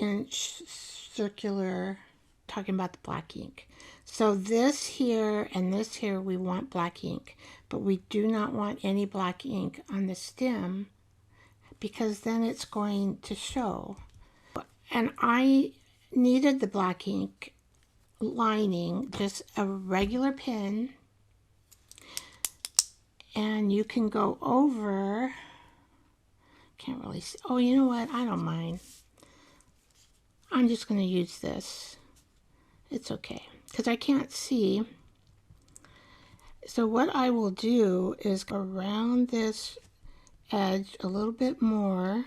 1/2" circular, talking about the black ink. So this here and this here, we want black ink, but we do not want any black ink on the stem because then it's going to show. And I needed the black ink lining, just a regular pen, and you can go over, can't really see, oh, you know what, I don't mind. I'm just going to use this. It's okay, because I can't see. So what I will do is go around this edge a little bit more,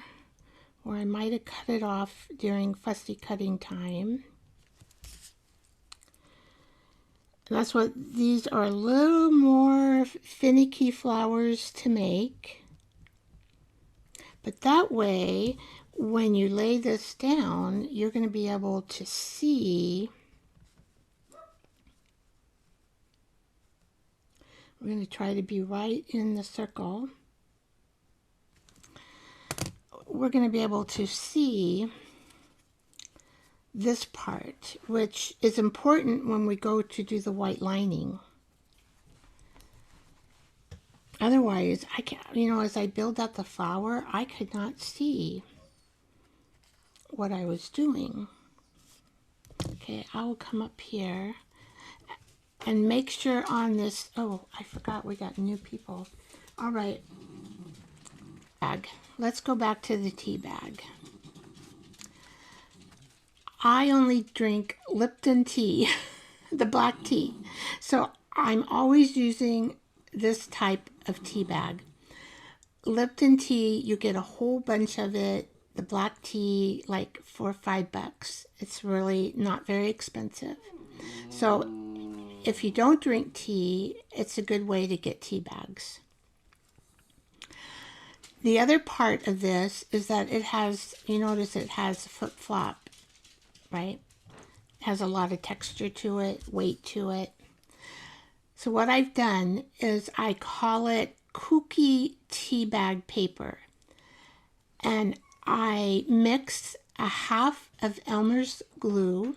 or I might have cut it off during fussy cutting time. And that's what these are, a little more finicky flowers to make. But that way, when you lay this down, you're going to be able to see. We're going to try to be right in the circle. We're going to be able to see this part, which is important when we go to do the white lining. Otherwise, I can't, you know, as I build up the flower, I could not see what I was doing. Okay, I will come up here and make sure on this, oh, I forgot we got new people. All right, bag. Let's go back to the tea bag. I only drink Lipton tea, the black tea. So I'm always using this type of tea bag. Lipton tea, you get a whole bunch of it. The black tea, like $4 or $5. It's really not very expensive. So if you don't drink tea, it's a good way to get tea bags. The other part of this is that it has, you notice it has a flip-flop. Right? It has a lot of texture to it, weight to it. So what I've done is I call it kooky tea bag paper. And I mix a half of Elmer's glue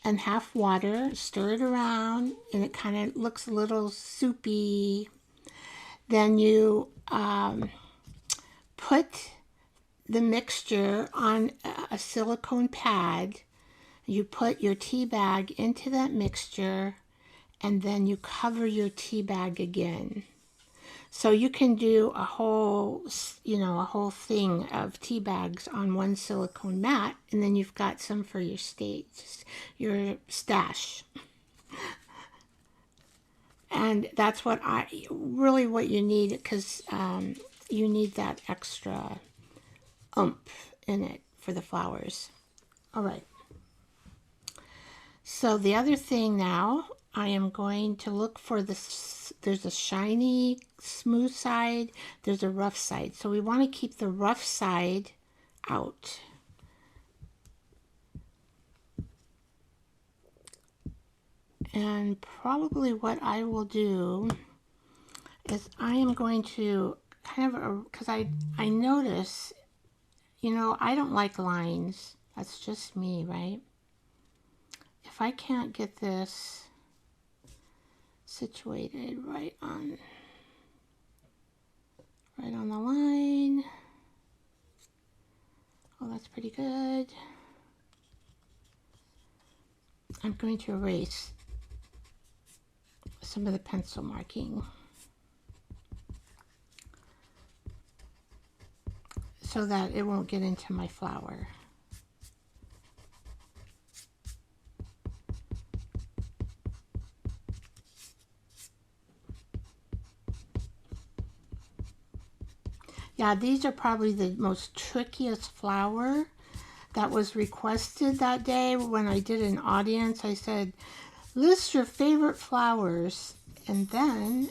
and half water, stir it around, and it kind of looks a little soupy. Then you put the mixture on a silicone pad. You put your tea bag into that mixture, and then you cover your tea bag again. So you can do a whole, you know, a whole thing of tea bags on one silicone mat, and then you've got some for your your stash. And that's what really what you need, because you need that extra oomph in it for the flowers. All right. So the other thing now, I am going to look for this. There's a shiny, smooth side. There's a rough side. So we want to keep the rough side out. And probably what I will do is I am going to kind of, because I notice, you know, I don't like lines. That's just me, right? If I can't get this situated right on the line, oh, that's pretty good. I'm going to erase some of the pencil marking so that it won't get into my flower. Yeah, these are probably the most trickiest flower that was requested that day when I did an audience. I said, list your favorite flowers. And then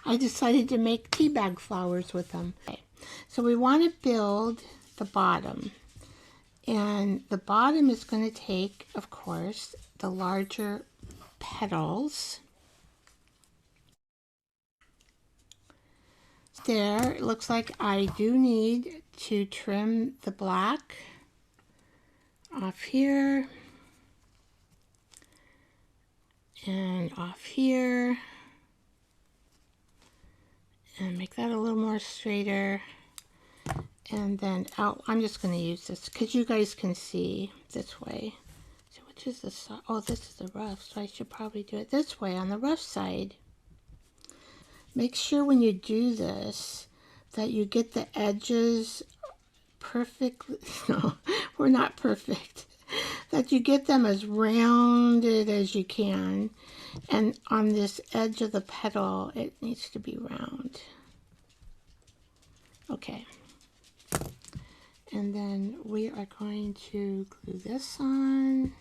I decided to make tea bag flowers with them. Okay. So we want to build the bottom. And the bottom is going to take, of course, the larger petals. There, it looks like I do need to trim the black off here and off here, and make that a little more straighter. And then out, I'm just going to use this because you guys can see this way. So which is the side? Oh, this is the rough, so I should probably do it this way on the rough side. Make sure when you do this that you get the edges perfectly. No, we're not perfect. That you get them as rounded as you can. And on this edge of the petal, it needs to be round. Okay. And then we are going to glue this on.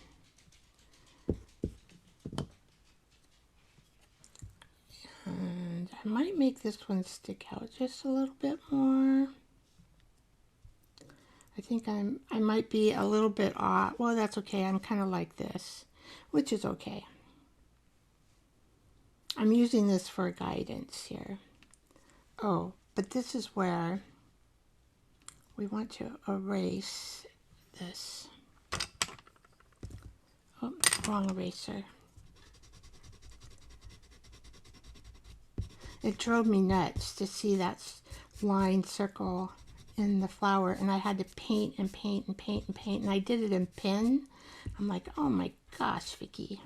And I might make this one stick out just a little bit more. I think I might be a little bit off. Well, that's okay. I'm kind of like this, which is okay. I'm using this for guidance here. Oh, but this is where we want to erase this. Oh, wrong eraser. It drove me nuts to see that line circle in the flower, and I had to paint and paint and paint and paint, and I did it in pen. I'm like, oh my gosh, Vicky.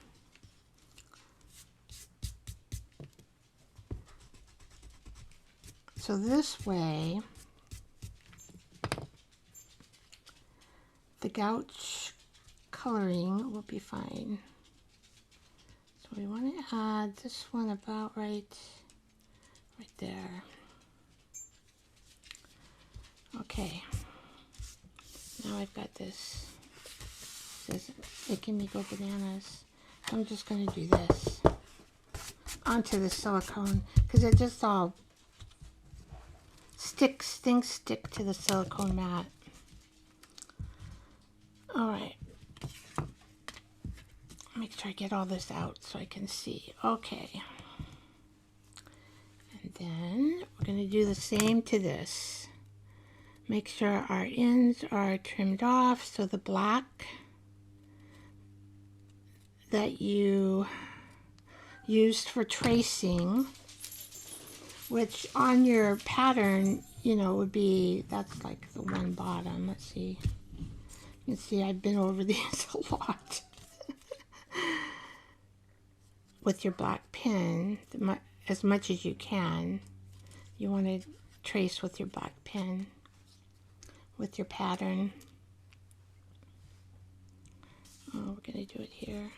So this way, the gouache coloring will be fine. So we want to add this one about right there. Okay, now I've got this. This is making me go bananas. I'm just going to do this onto the silicone because it just all things stick to the silicone mat. All right. Make sure I get all this out so I can see. Okay. And then we're going to do the same to this. Make sure our ends are trimmed off so the black that you used for tracing, which on your pattern, you know, would be, that's like the one bottom. Let's see. You can see I've been over these a lot. With your black pen, as much as you can, you want to trace with your black pen, with your pattern. Oh, we're going to do it here.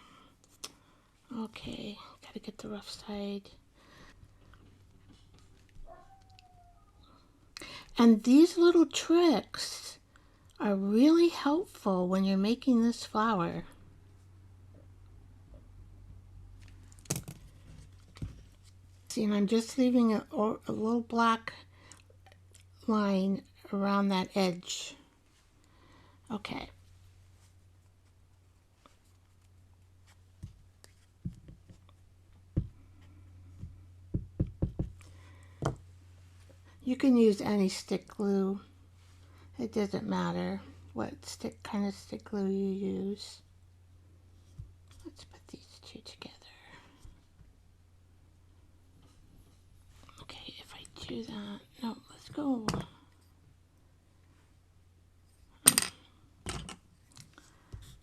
Okay, got to get the rough side. And these little tricks are really helpful when you're making this flower. See, and I'm just leaving a little black line around that edge. Okay. You can use any stick glue. It doesn't matter what kind of stick glue you use. Let's put these two together. Okay, if I do that, no, let's go.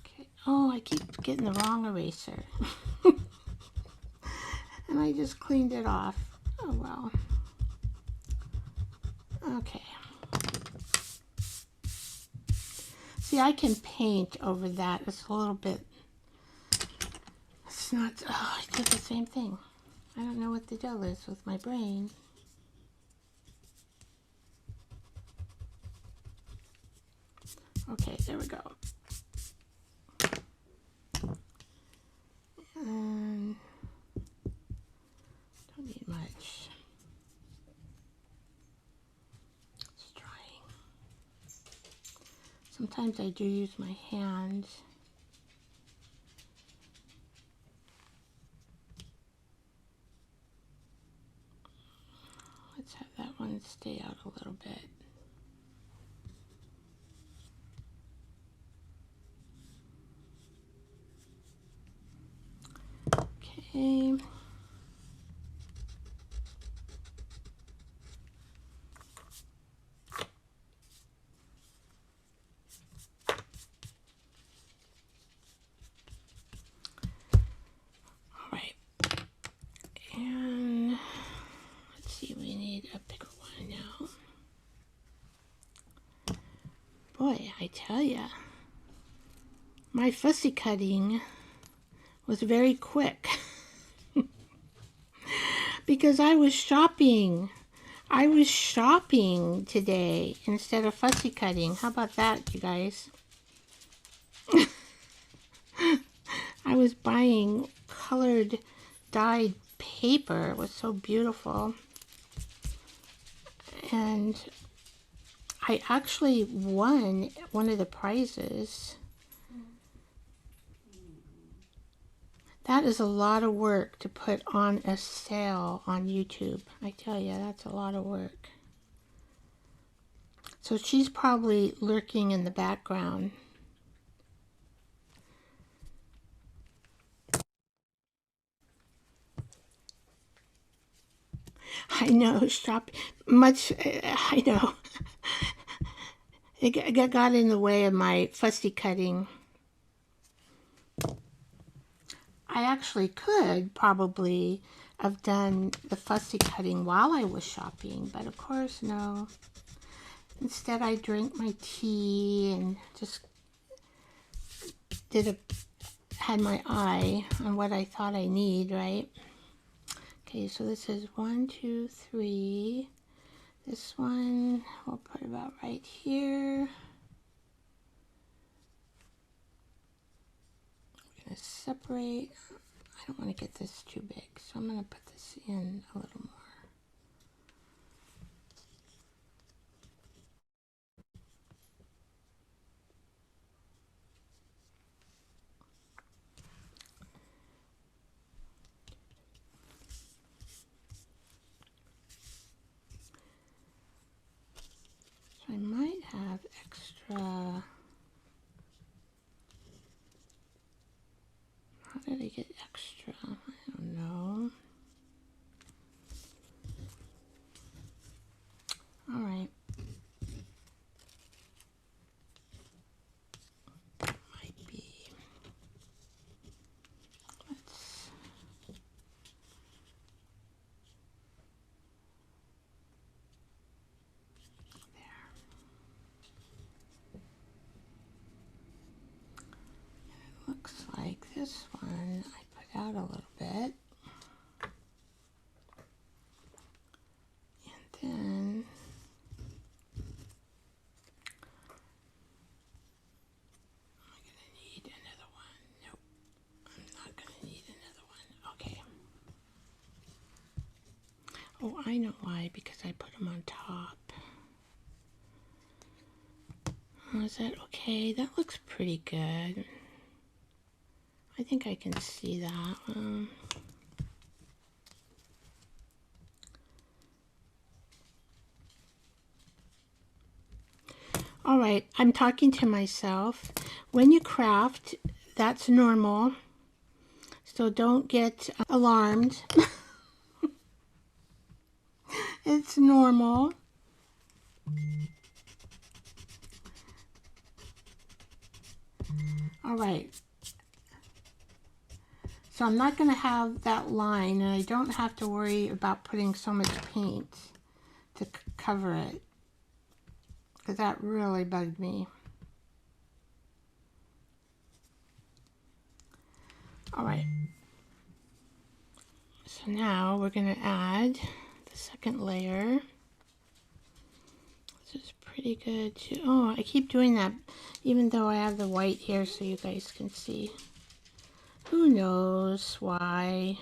Okay, oh, I keep getting the wrong eraser. And I just cleaned it off. Oh, well. Okay. See, I can paint over that. It's a little bit, it's not, oh, I did the same thing. I don't know what the deal is with my brain. Okay, there we go. And don't need much. It's drying. Sometimes I do use my hands. Let's have that one stay out a little bit. Okay. All right. And let's see, we need a bigger one now. Boy, I tell ya, my fussy cutting was very quick because I was shopping. I was shopping today instead of fussy cutting. How about that, you guys? I was buying colored dyed paper. It was so beautiful. And I actually won one of the prizes. That is a lot of work to put on a sale on YouTube. I tell you, that's a lot of work. So she's probably lurking in the background. I know, stop. I know. It got in the way of my fussy cutting. I actually could probably have done the fussy cutting while I was shopping, but of course, no. Instead, I drank my tea and just had my eye on what I thought I need, right? Okay, so this is 1, 2, 3. This one, we'll put about right here. We're going to separate. I don't want to get this too big, so I'm going to put this in a little more. So I might have extra. How did I get extra? I don't know. All right. Might be. Let's. There. It looks like this one I put out a little bit. And then another one. Nope, I'm not gonna need another one. Okay. Oh, I know why, because I put them on top. Oh, is that okay? That looks pretty good. I think I can see that. All right, I'm talking to myself. When you craft, that's normal. So don't get alarmed. It's normal. All right. So I'm not going to have that line, and I don't have to worry about putting so much paint to cover it, because that really bugged me. All right. So now we're going to add the second layer. This is pretty good too. Oh, I keep doing that even though I have the white here so you guys can see. Who knows why?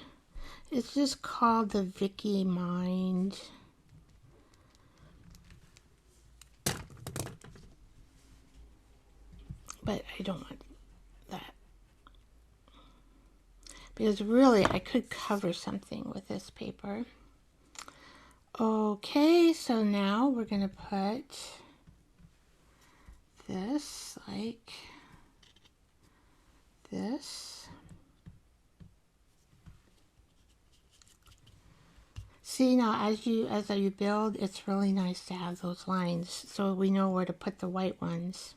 It's just called the Vicky Mind. But I don't want that. Because really, I could cover something with this paper. Okay, so now we're going to put this like this. See, now as you build, it's really nice to have those lines so we know where to put the white ones.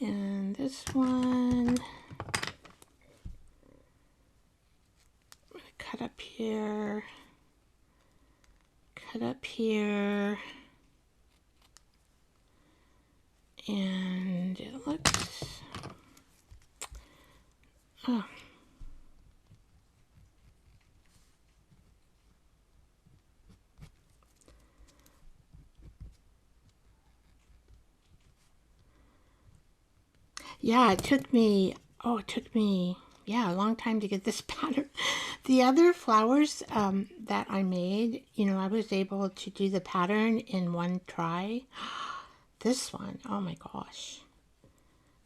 And this one, I'm going to cut up here, and it looks, oh. Yeah, it took me, yeah, a long time to get this pattern. The other flowers that I made, you know, I was able to do the pattern in one try. This one, oh my gosh.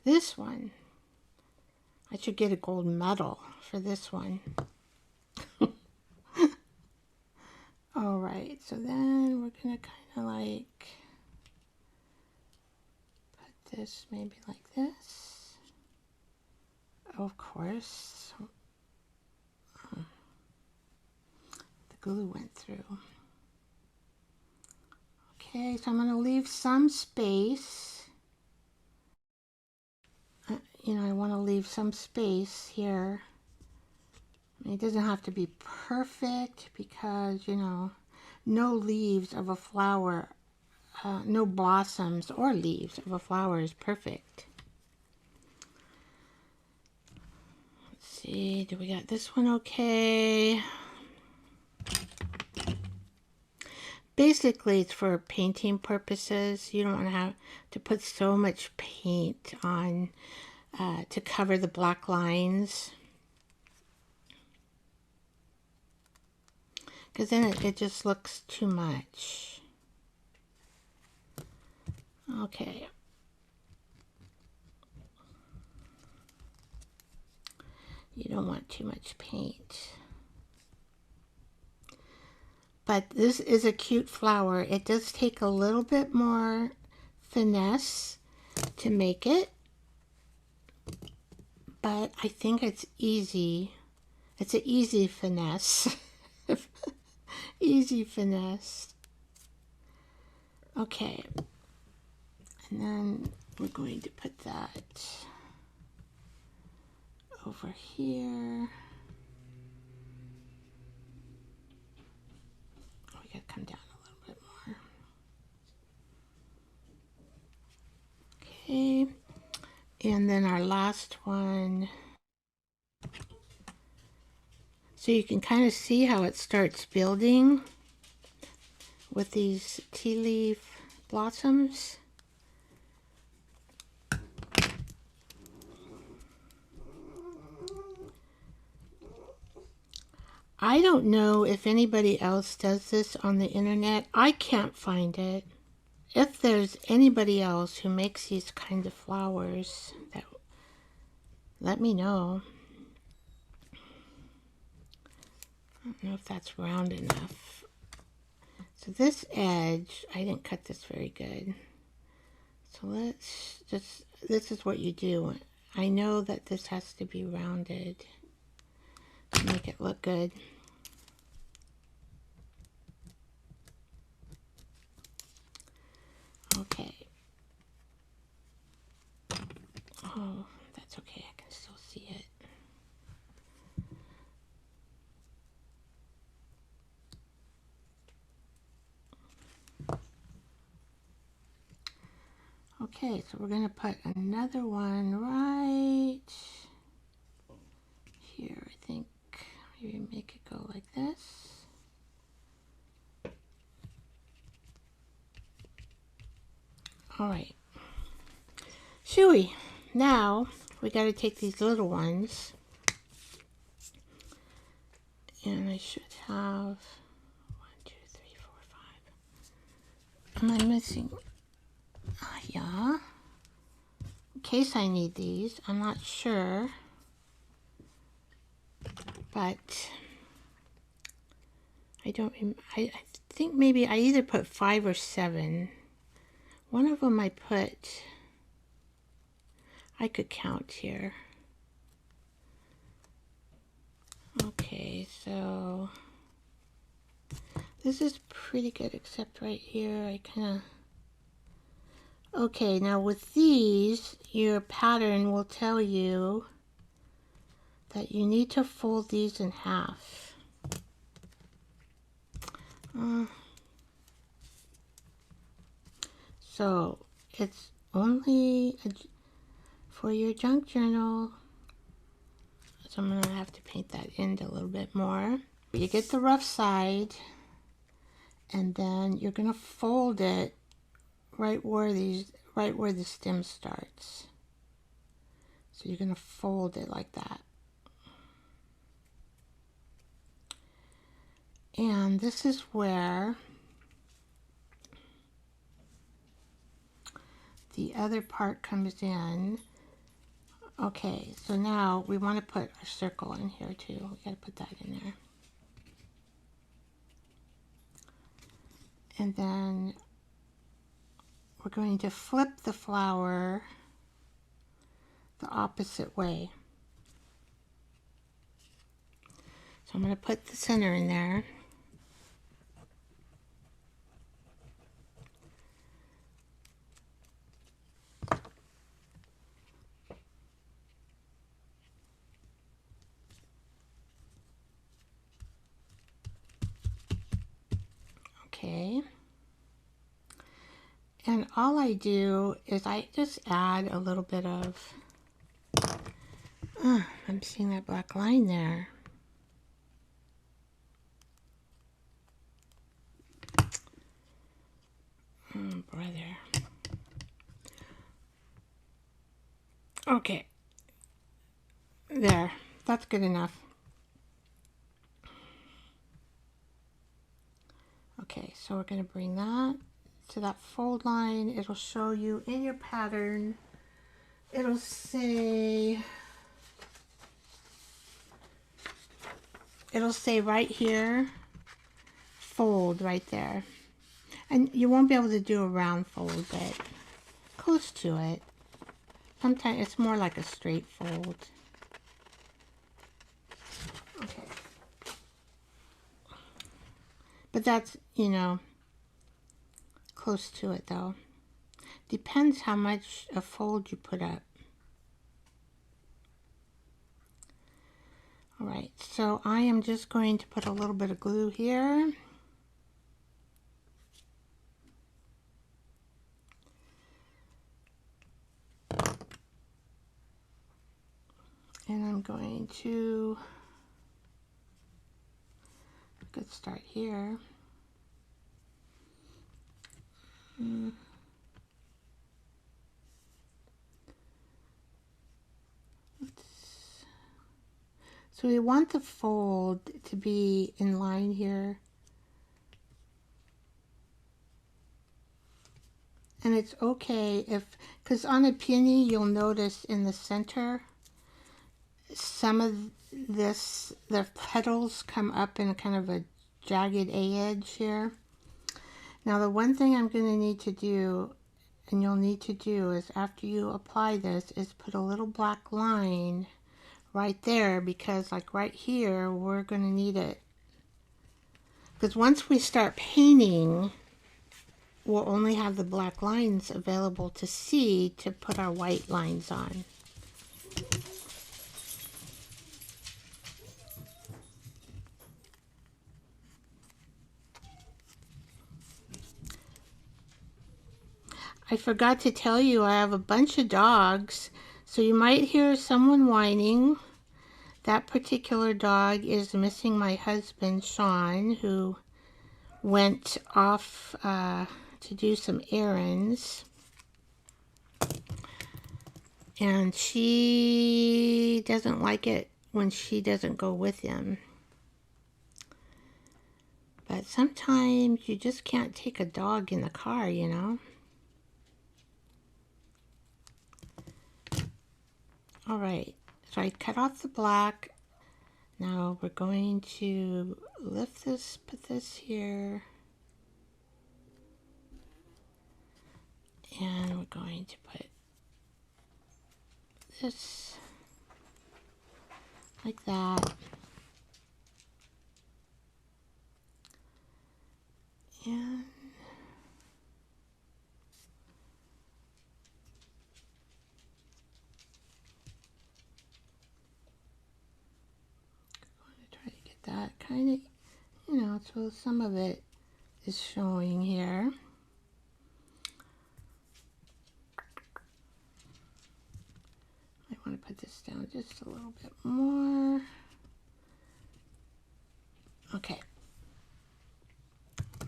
This one, I should get a gold medal for this one. All right, so then we're gonna kind of like put this maybe like this. Of course, the glue went through. Okay, so I'm going to leave some space. You know, I want to leave some space here. It doesn't have to be perfect because, you know, no leaves of a flower, no blossoms or leaves of a flower is perfect. Let's see, do we got this one okay? Basically, it's for painting purposes. You don't want to have to put so much paint on to cover the black lines. Because then it just looks too much. Okay. You don't want too much paint. But this is a cute flower. It does take a little bit more finesse to make it. But I think it's easy. It's an easy finesse. Easy finesse. Okay. And then we're going to put that over here. We gotta come down a little bit more. Okay. And then our last one. So you can kind of see how it starts building with these tea leaf blossoms. I don't know if anybody else does this on the internet. I can't find it. If there's anybody else who makes these kind of flowers, let me know. I don't know if that's round enough. So this edge, I didn't cut this very good. So let's just, this is what you do. I know that this has to be rounded to make it look good. Okay. Oh, that's okay. I can still see it. Okay, so we're going to put another one right here. I think maybe make it go like this. All right. Shooey. Now we got to take these little ones, and I should have 1, 2, 3, 4, 5. Am I missing? Yeah. In case I need these, I'm not sure, but I don't. I think maybe I either put 5 or 7. One of them I put. I could count here. Okay, so this is pretty good, except right here I kind of... Okay, now with these, your pattern will tell you that you need to fold these in half. So it's only for your junk journal. So I'm gonna have to paint that end a little bit more. You get the rough side, and then you're gonna fold it right where the stem starts. So you're gonna fold it like that. And this is where the other part comes in. Okay, so now we want to put our circle in here too. We got to put that in there. And then we're going to flip the flower the opposite way. So I'm going to put the center in there. Okay. And all I do is I just add a little bit of, I'm seeing that black line there. Oh, brother. Okay. There. That's good enough. Okay, so we're going to bring that to that fold line. It'll show you in your pattern. It'll say right here, fold right there. And you won't be able to do a round fold, but close to it. Sometimes it's more like a straight fold. Okay. But that's, you know, close to it though. Depends how much a fold you put up. Alright, so I am just going to put a little bit of glue here. And I'm going to start here. So we want the fold to be in line here. And it's okay if, because on a peony you'll notice in the center, some of the petals come up in a kind of a jagged edge here. Now the one thing I'm going to need to do, and you'll need to do, is after you apply this, is put a little black line right there, because like right here, we're going to need it. Because once we start painting, we'll only have the black lines available to see to put our white lines on. I forgot to tell you, I have a bunch of dogs, so you might hear someone whining. That particular dog is missing my husband, Sean, who went off to do some errands. And she doesn't like it when she doesn't go with him. But sometimes you just can't take a dog in the car, you know. Alright, so I cut off the black. Now we're going to lift this, put this here. And we're going to put this like that. And try to get that kind of, you know, so some of it is showing here. I want to put this down just a little bit more. Okay.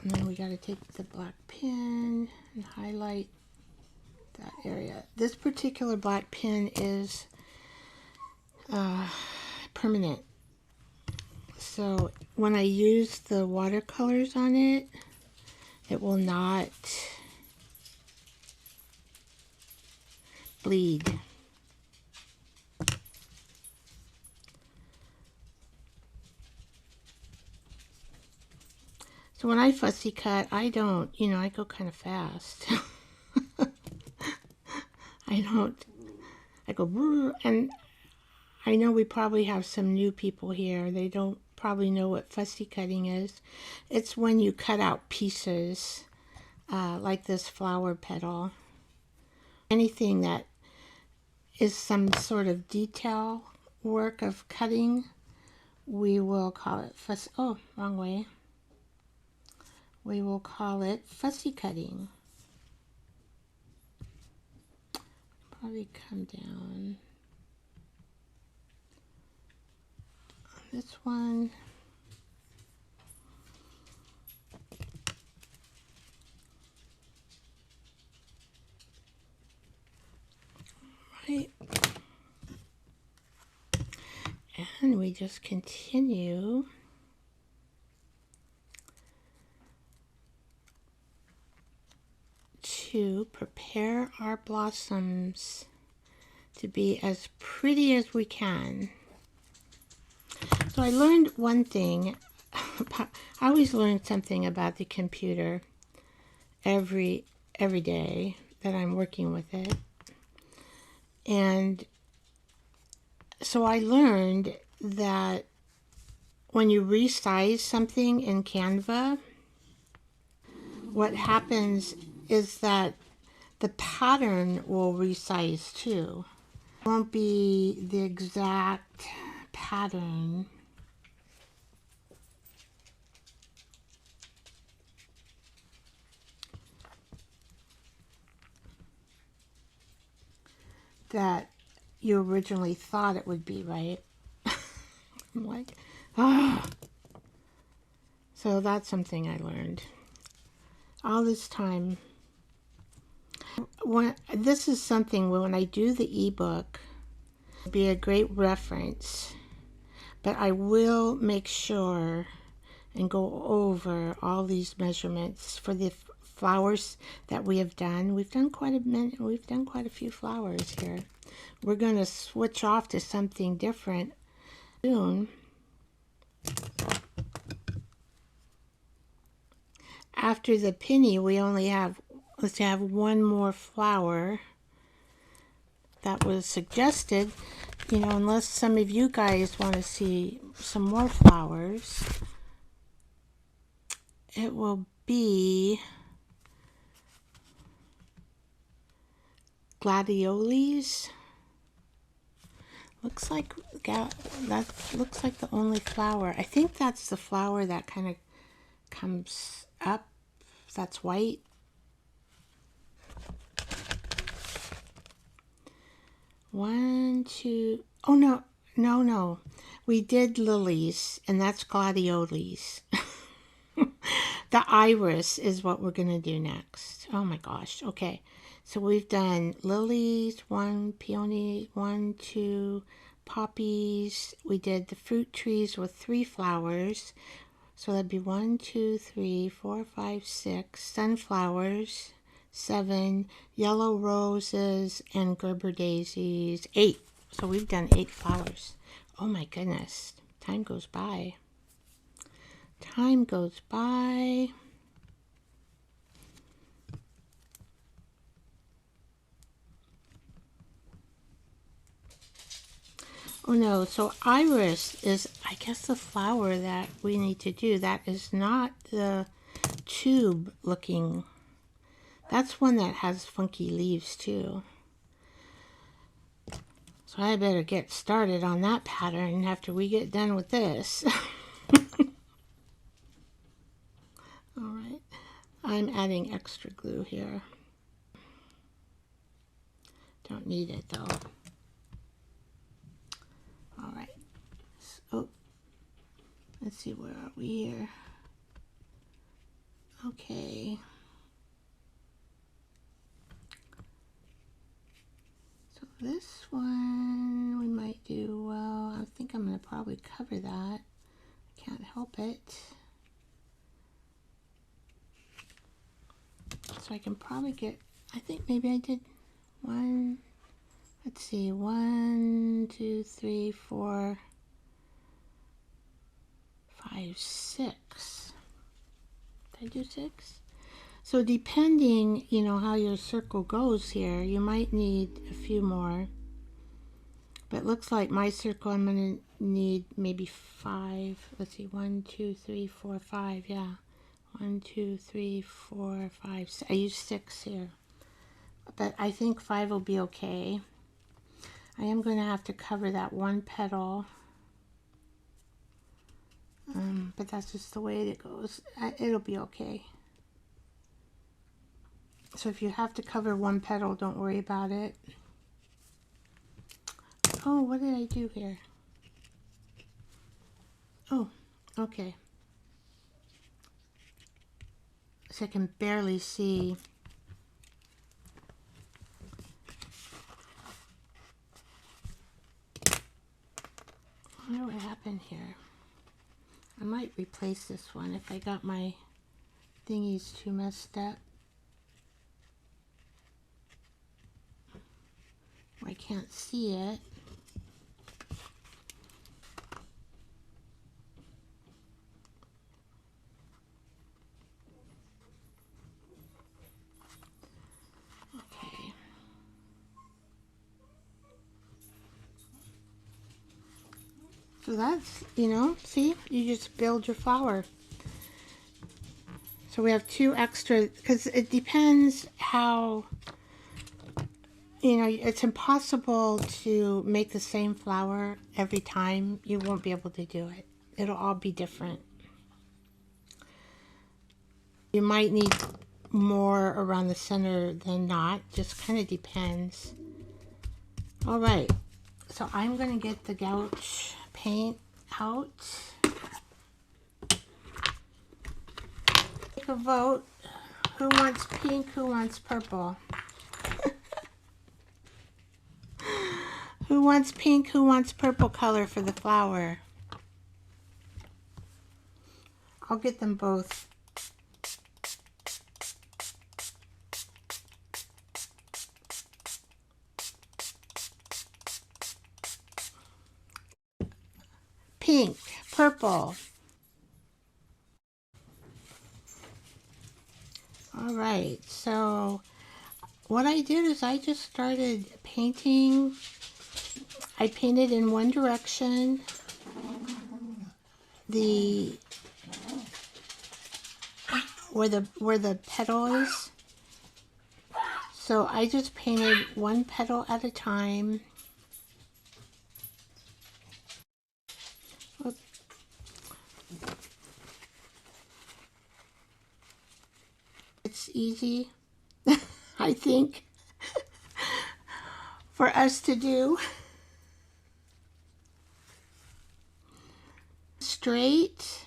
And then we got to take the black pen and highlight that area. This particular black pen is permanent. So when I use the watercolors on it, it will not bleed. So when I fussy cut, I don't, you know, I go kind of fast. I go, and I know we probably have some new people here. They don't probably know what fussy cutting is. It's when you cut out pieces, like this flower petal. Anything that is some sort of detail work of cutting, we will call it fussy. Oh, wrong way. We will call it fussy cutting. Probably come down on this one. Right. And we just continue to prepare our blossoms to be as pretty as we can. So I learned one thing. I always learn something about the computer every day that I'm working with it. And so I learned that when you resize something in Canva, what happens is that the pattern will resize too. It won't be the exact pattern. That you originally thought it would be, right? I'm like, ah. So that's something I learned all this time. This is something when I do the ebook, it'll be a great reference, but I will make sure and go over all these measurements for the flowers that we have done. We've done quite a few flowers here. We're going to switch off to something different soon. After the Peony, we only have, let's have one more flower that was suggested, you know, unless some of you guys want to see some more flowers. It will be gladiolus. Looks like that looks like the only flower. I think that's the flower that kind of comes up. That's white. One, two. Oh no. We did lilies, and that's gladiolus. The iris is what we're going to do next. Oh my gosh. Okay. So we've done lilies, one, peony, 1, 2, poppies. We did the fruit trees with 3 flowers. So that'd be 1, 2, 3, 4, 5, 6. Sunflowers, 7. Yellow roses and Gerber daisies, 8. So we've done 8 flowers. Oh my goodness. Time goes by. Time goes by. Oh no, so iris is, I guess, the flower that we need to do. That is not the tube looking. That's one that has funky leaves too. So I better get started on that pattern after we get done with this. Alright, I'm adding extra glue here. Don't need it though. Alright, so let's see, where are we here? Okay. So this one we might do, well, I think I'm going to probably cover that. Can't help it. So I can probably get, I think maybe I did one, let's see, 1, 2, 3, 4, 5, 6. Did I do 6? So depending, you know, how your circle goes here, you might need a few more. But it looks like my circle I'm going to need maybe 5. Let's see, 1, 2, 3, 4, 5, yeah. 1, 2, 3, 4, 5, 6. I used 6 here. But I think 5 will be okay. I am going to have to cover that one petal. But that's just the way it goes. It'll be okay. So if you have to cover one petal, don't worry about it. Oh, what did I do here? Oh, okay. So I can barely see. I wonder what happened here. I might replace this one if I got my thingies too messed up. I can't see it. Okay. So that's, you know, see, you just build your flower. So we have 2 extra, because it depends how, you know, it's impossible to make the same flower every time. You won't be able to do it. It'll all be different. You might need more around the center than not. Just kind of depends. All right. So I'm going to get the gouache paint out. Take a vote. Who wants pink? Who wants purple? Who wants pink? Who wants purple color for the flower? I'll get them both. Pink, purple. All right, so what I did is I just started painting. I painted in one direction where the petal is. So I just painted one petal at a time. Oops. It's easy, I think, for us to do. Straight,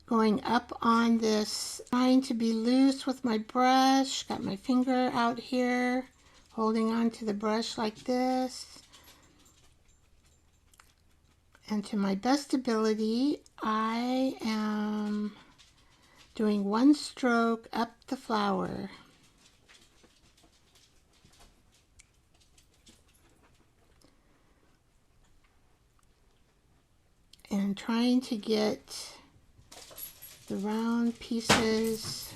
going up on this, trying to be loose with my brush. Got my finger out here, holding on to the brush like this. And to my best ability, I am doing one stroke up the flower. And trying to get the round pieces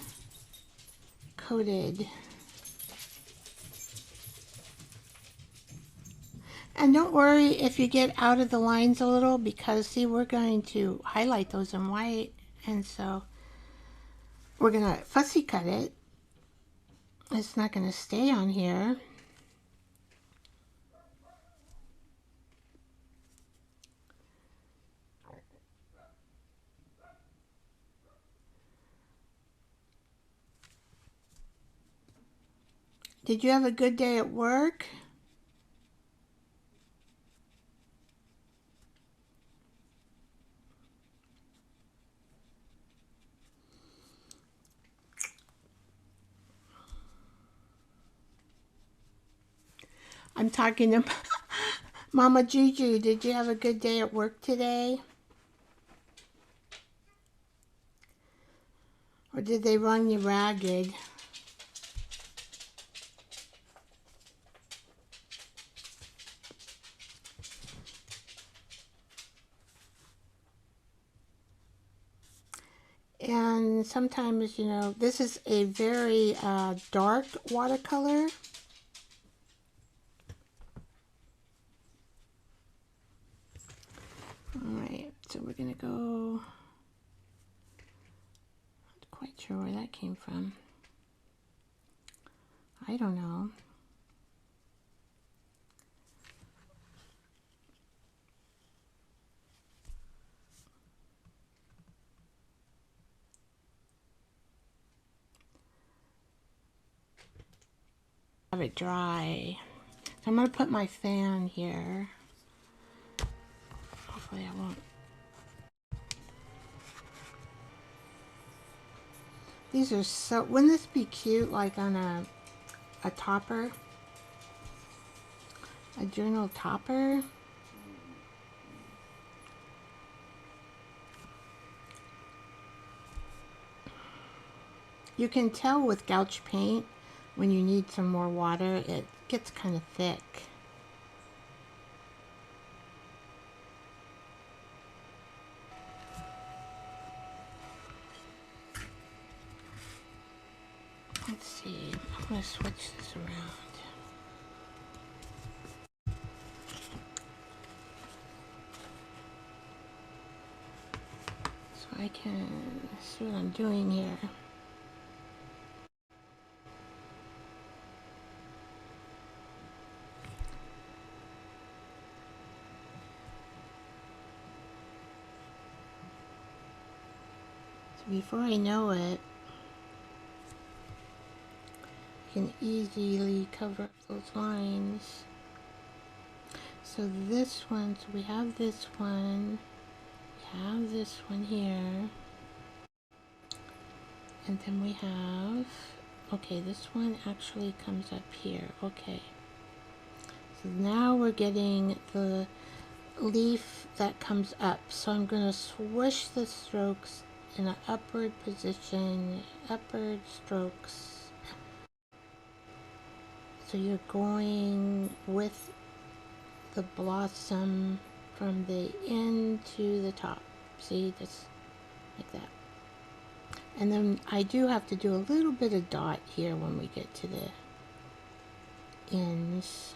coated. And don't worry if you get out of the lines a little, because see, we're going to highlight those in white, and so we're gonna fussy cut it. It's not gonna stay on here. Did you have a good day at work? I'm talking to Mama Juju. Did you have a good day at work today? Or did they run you ragged? And sometimes, you know, this is a very dark watercolor. Alright, so we're going to go, not quite sure where that came from. I don't know. Have it dry. So I'm going to put my fan here. Hopefully I won't. These are so, wouldn't this be cute like on a topper? A journal topper? You can tell with gouache paint when you need some more water, it gets kind of thick. Let's see, I'm going to switch this around. So I can see what I'm doing here. So before I know it, I can easily cover up those lines. So this one, so we have this one, we have this one here, and then we have, okay, this one actually comes up here, okay. So now we're getting the leaf that comes up. So I'm going to swoosh the strokes in an upward position, upward strokes. So you're going with the blossom from the end to the top. See, just like that. And then I do have to do a little bit of dot here when we get to the ends.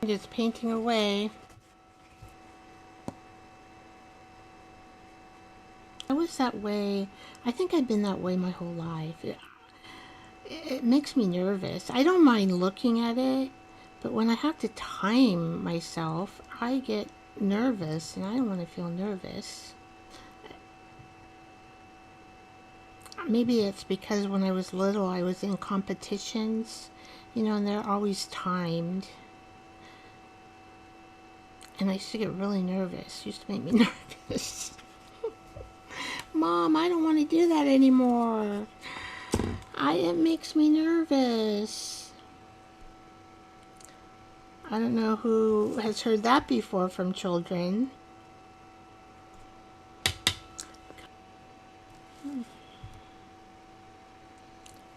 Just painting away. I was that way. I think I've been that way my whole life. It makes me nervous. I don't mind looking at it, but when I have to time myself, I get nervous, and I don't want to feel nervous. Maybe it's because when I was little, I was in competitions, you know, and they're always timed. And I used to get really nervous. It used to make me nervous. Mom, I don't want to do that anymore. It makes me nervous. I don't know who has heard that before from children.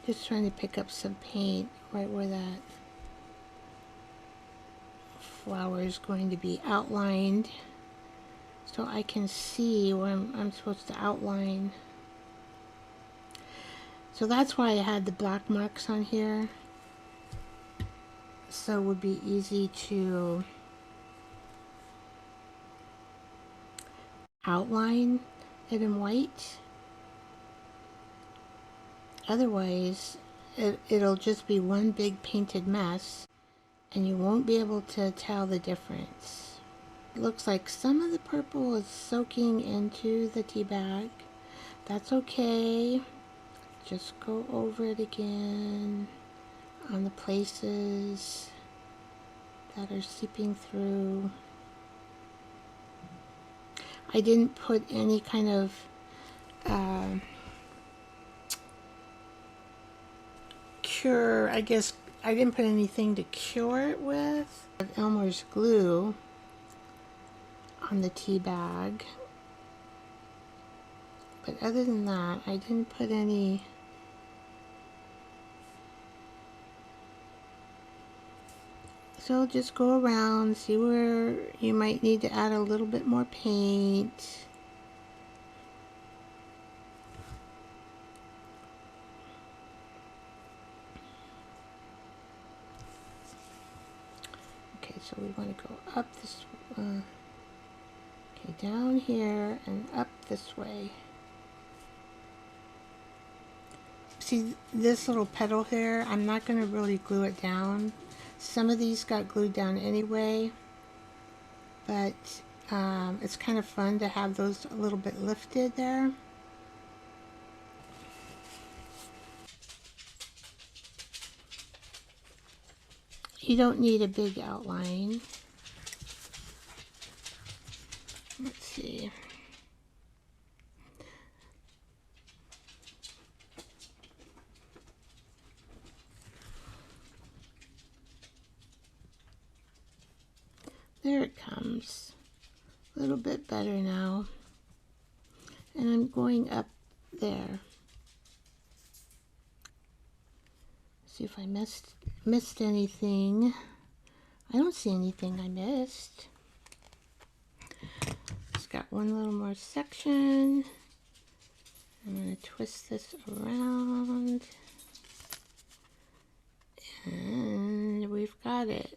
Just trying to pick up some paint right where that flower is going to be outlined. so I can see where I'm supposed to outline. So that's why I had the black marks on here. So it would be easy to outline it in white. Otherwise, it'll just be one big painted mess and you won't be able to tell the difference. It looks like some of the purple is soaking into the tea bag. That's okay. Just go over it again on the places that are seeping through. I didn't put any kind of cure, I guess I didn't put anything to cure it with. I have Elmer's glue on the tea bag. But other than that, I didn't put any So just go around, see where you might need to add a little bit more paint. Okay, so we want to go up this, okay, down here and up this way. See this little petal here, I'm not going to really glue it down. Some of these got glued down anyway, but it's kind of fun to have those a little bit lifted there. You don't need a big outline. Let's see. There it comes. A little bit better now. And I'm going up there. See if I missed anything. I don't see anything I missed. Just got one little more section. I'm going to twist this around. And we've got it.